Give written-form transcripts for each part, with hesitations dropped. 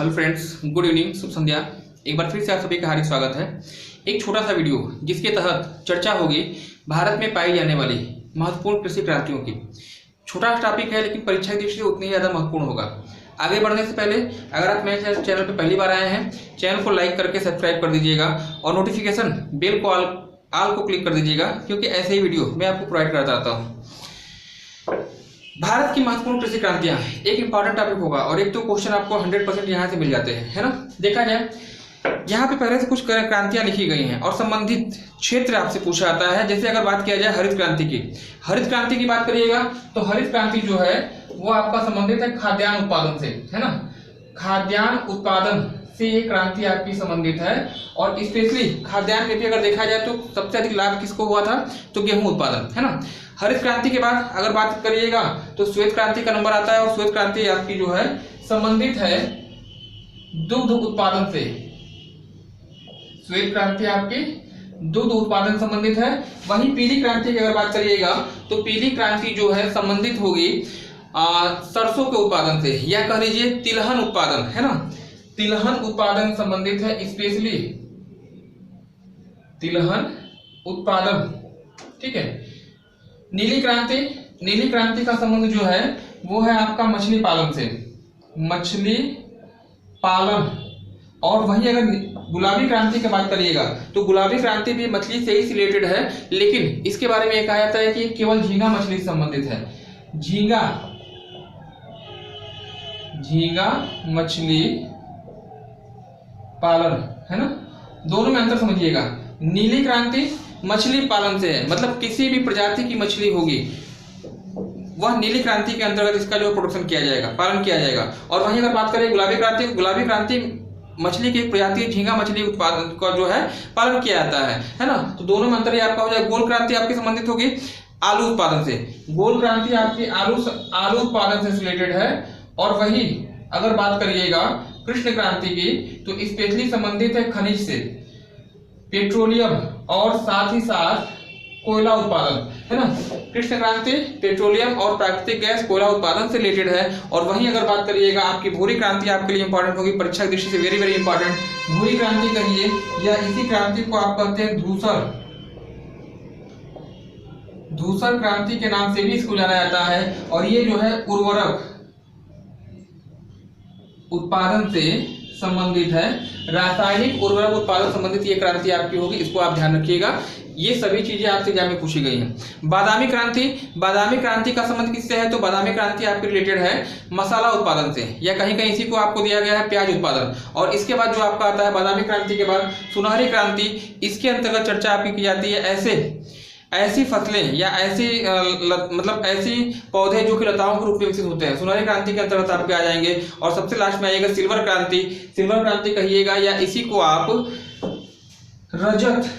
Hello friends, good evening, शुभ संध्या। एक बार फिर से आप सभी का हार्दिक स्वागत है। एक छोटा सा वीडियो जिसके तहत चर्चा होगी भारत में पाई जाने वाली महत्वपूर्ण कृषि क्रांतियों की। छोटा टॉपिक है लेकिन परीक्षा की दृष्टि से उतनी ही ज़्यादा महत्वपूर्ण होगा। आगे बढ़ने से पहले अगर आप मेरे चैनल पर पहली बार आए हैं, चैनल को लाइक करके सब्सक्राइब कर दीजिएगा और नोटिफिकेशन बेल को ऑल को क्लिक कर दीजिएगा, क्योंकि ऐसे ही वीडियो मैं आपको प्रोवाइड करता रहता हूँ। भारत की महत्वपूर्ण कृषि क्रांतियां एक इंपॉर्टेंट टॉपिक होगा और एक तो क्वेश्चन आपको 100% यहाँ से मिल जाते हैं, है ना। देखा जाए यहाँ पे पहले से कुछ क्रांतियां लिखी गई हैं और संबंधित क्षेत्र आपसे पूछा जाता है। जैसे अगर बात किया जाए हरित क्रांति की बात करिएगा तो हरित क्रांति जो है वो आपका संबंधित है खाद्यान्न उत्पादन से, है ना। खाद्यान्न उत्पादन से ये क्रांति आपकी संबंधित है और स्पेशली खाद्यान्न में भी अगर देखा जाए तो सबसे अधिक लाभ किसको हुआ था, तो गेहूं उत्पादन, है ना। हरित क्रांति के बाद अगर बात करिएगा तो श्वेत क्रांति का नंबर आता है और श्वेत क्रांति आपकी जो है संबंधित है दुग्ध उत्पादन से। श्वेत क्रांति आपकी दुग्ध उत्पादन संबंधित है। वहीं पीली क्रांति की अगर बात करिएगा तो पीली क्रांति जो है संबंधित होगी सरसों के उत्पादन से, या कह लीजिए तिलहन उत्पादन, है ना। तिलहन उत्पादन संबंधित है, स्पेशली तिलहन उत्पादन, ठीक है। नीली क्रांति का संबंध जो है वो है आपका मछली पालन से, मछली पालन। और वहीं अगर गुलाबी क्रांति की बात करिएगा तो गुलाबी क्रांति भी मछली से ही रिलेटेड है, लेकिन इसके बारे में कहा जाता है कि केवल झींगा मछली से संबंधित है। झींगा मछली पालन, है ना। दोनों में अंतर समझिएगा। नीली क्रांति मछली पालन से है, मतलब किसी भी प्रजाति की मछली होगी वह नीली क्रांति के अंतर्गत इसका जो प्रोडक्शन किया जाएगा, पालन किया जाएगा। और वहीं अगर बात करें गुलाबी क्रांति मछली की एक प्रजाति झींगा मछली उत्पादन का जो है पालन किया जाता है ना। तो दोनों में अंतर ये आपका हो जाए। गोल क्रांति आपकी संबंधित होगी आलू उत्पादन से। गोल क्रांति आपकी आलू उत्पादन से रिलेटेड है। और वही अगर बात करिएगा कृष्ण क्रांति की तो स्पेशली संबंधित है खनिज से, पेट्रोलियम और साथ ही साथ कोयला उत्पादन, है ना। कृष्ण क्रांति पेट्रोलियम और प्राकृतिक गैस कोयला उत्पादन से रिलेटेड है। और वहीं अगर बात करिएगा आपकी भूरी क्रांति आपके लिए इंपॉर्टेंट होगी, परीक्षा की दृष्टि से वेरी वेरी इंपॉर्टेंट। भूरी क्रांति कहिए या इसी क्रांति को आप कहते हैं धूसर क्रांति के नाम से भी इसको जाना जाता है। और ये जो है उर्वरक उत्पादन से संबंधित है, रासायनिक उर्वरक उत्पादन संबंधित ये क्रांति आपकी होगी, इसको आप ध्यान रखिएगा। ये सभी चीजें आपसे एग्जाम में पूछी गई हैं। बादामी क्रांति का संबंध किससे है, तो बादामी क्रांति आपके रिलेटेड है मसाला उत्पादन से, या कहीं कहीं इसी को आपको दिया गया है प्याज उत्पादन। और इसके बाद जो आपका आता है बादामी क्रांति के बाद सुनहरी क्रांति, इसके अंतर्गत चर्चा आपकी की जाती है ऐसी फसलें या मतलब ऐसी पौधे जो कि लताओं के रूप में विकसित होते हैं, सुनहरी क्रांति के अंतर्गत आपके आ जाएंगे। और सबसे लास्ट में आएगा सिल्वर क्रांति कहिएगा, या इसी को आप रजत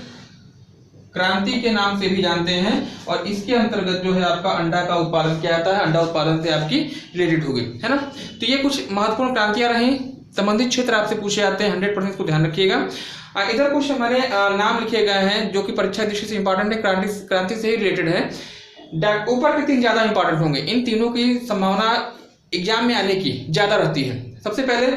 क्रांति के नाम से भी जानते हैं। और इसके अंतर्गत जो है आपका अंडा का उत्पादन किया जाता है, अंडा उत्पादन से आपकी रिलेटेड होगी, है ना। तो ये कुछ महत्वपूर्ण क्रांतियां रही, संबंधित क्षेत्र आपसे पूछे जाते हैं, 100% को ध्यान रखिएगा। इधर कुछ हमारे नाम लिखे गए हैं जो कि परीक्षा दृष्टि से इंपॉर्टेंट है, क्रांति से ही रिलेटेड है। ऊपर के 3 ज्यादा इंपॉर्टेंट होंगे, इन तीनों की संभावना एग्जाम में आने की ज्यादा रहती है। सबसे पहले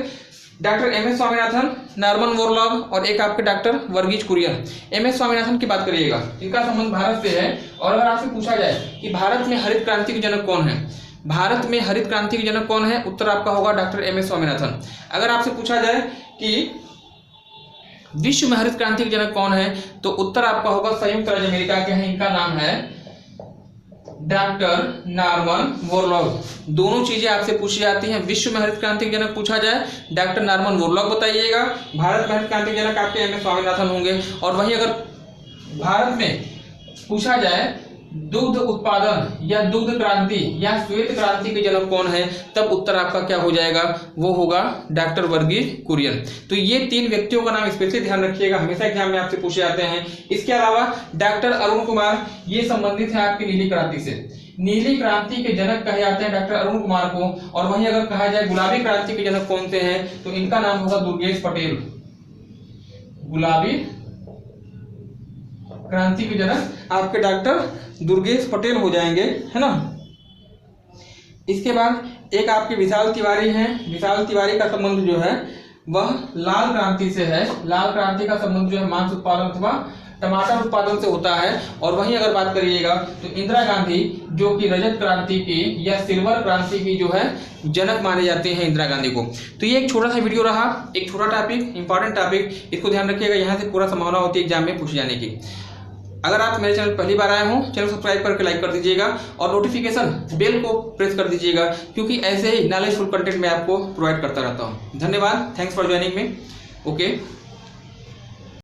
doctor MS. Swaminathan, Norman Borlaug और एक आपके डॉक्टर वर्गीज कुरियन। एम.एस. स्वामीनाथन की बात करिएगा, इनका संबंध भारत से है। और अगर आपसे पूछा जाए कि भारत में हरित क्रांति के जनक कौन है, भारत में हरित क्रांति के जनक कौन है, उत्तर आपका होगा डॉक्टर एम.एस. स्वामीनाथन। अगर आपसे पूछा जाए कि विश्व में हरित क्रांति के जनक कौन है, तो उत्तर आपका होगा संयुक्त राज्य अमेरिका के हैं, इनका नाम है डॉक्टर नॉर्मन बोरलॉग। दोनों चीजें आपसे पूछी जाती हैं। विश्व में हरित क्रांति के जनक पूछा जाए डॉक्टर नॉर्मन बोरलॉग बताइएगा, भारत में हरित क्रांति के जनक आपके एम.एस. स्वामीनाथन होंगे। और वहीं अगर भारत में पूछा जाए दुग्ध उत्पादन या दुग्ध क्रांति या श्वेत क्रांति के जनक कौन है, तब उत्तर आपका क्या हो जाएगा, वो होगा डॉक्टर वर्गीज कुरियन। तो ये 3 व्यक्तियों का नाम स्पेशली ध्यान रखिएगा, हमेशा एग्जाम में आपसे पूछे जाते हैं। इसके अलावा डॉक्टर अरुण कुमार, ये संबंधित है आपकी नीली क्रांति से। नीली क्रांति के जनक कहे जाते हैं डॉक्टर अरुण कुमार को। और वहीं अगर कहा जाए गुलाबी क्रांति के जनक कौन से हैं, तो इनका नाम होगा दुर्गेश पटेल। गुलाबी क्रांति के जनक आपके डॉक्टर दुर्गेश पटेल हो जाएंगे, है ना। इसके बाद एक आपके विशाल तिवारी हैं। विशाल तिवारी का संबंध जो है वह लाल क्रांति से है। लाल क्रांति का संबंध जो है मांस उत्पादन अथवा टमाटर उत्पादन से होता है। और वहीं अगर बात करिएगा तो इंदिरा गांधी जो कि रजत क्रांति की या सिल्वर क्रांति की जो है जनक माने जाते हैं इंदिरा गांधी को। तो ये एक छोटा सा वीडियो रहा, एक छोटा टॉपिक, इंपॉर्टेंट टॉपिक, इसको ध्यान रखिएगा, यहाँ से पूरा संभावना होती है एग्जाम में पूछे जाने की। अगर आप मेरे चैनल पहली बार आए हों, चैनल सब्सक्राइब करके लाइक कर दीजिएगा और नोटिफिकेशन बेल को प्रेस कर दीजिएगा, क्योंकि ऐसे ही नॉलेजफुल कंटेंट मैं आपको प्रोवाइड करता रहता हूँ। धन्यवाद, thanks for joining me. Okay.